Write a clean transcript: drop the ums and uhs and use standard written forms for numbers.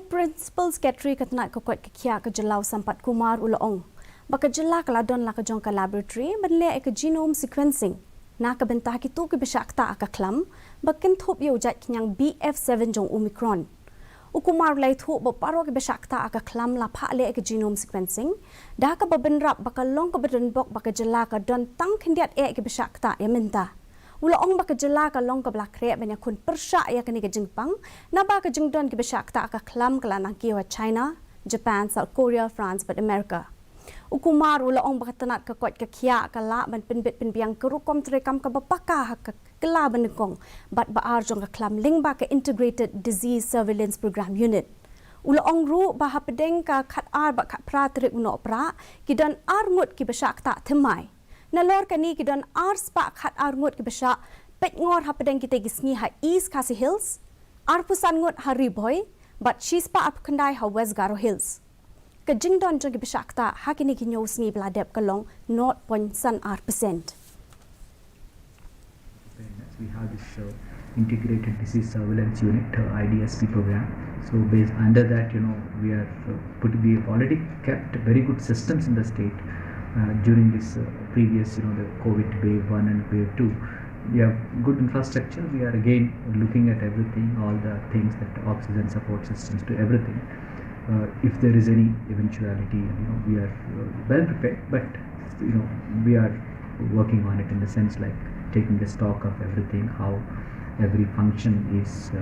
Principal Secretary Katnak Kokot Kia ke Jylla Sampat Kumar Ulaong. Baka Jylla kaladon la kajong ka laboratory banle ke genome sequencing. Na ka bentah kitu ke besyakta ka Khlam bakin thop yo jat kinyang BF7 jong Omicron. Ukumar lai thu boparo ke besyakta ka Khlam la pha le ke genome sequencing. Da ka babenrap baka long ka beden bok baka Jylla ka don tang khendiat ke besyakta ya menta. Ulaong baka Jylla ka long ka blakre banya kun persya ya kani ke jingpang na ba ka jingdon ke besyakta ka Khlam kala na kiwa China, Japan, South Korea, France but America. Ukumar ulaong baka tanat ka kot ka kia kala ban pinbit pinbiang kerukom terekam ka bapaka ka kela benekong bat baar jong ka Khlam ling ba ka Integrated Disease Surveillance Program Unit. Ulaong ru ba hapedeng ka khat ar ba khat pra terik uno pra kidan armut ki besyakta themai. Nalor kani kidan ar spa khat arngut ki besya pet ngor hapedeng kita gisngi ha East KHASI Hills ar pusan ngut ha Riboy but shispa ap kandai ha West Garo Hills ke jingdon jong ki besyakta ha kini ki nyo sngi bladep kalong 0.1%. We have this Integrated Disease Surveillance Unit IDSP program. So based under that, we have already kept very good systems in the state. During this previous, the COVID wave 1 and wave 2, we have good infrastructure. We are again looking at everything, all the things that oxygen support systems to everything. If there is any eventuality, we are well prepared, but we are working on it in the sense like taking the stock of everything, how every function is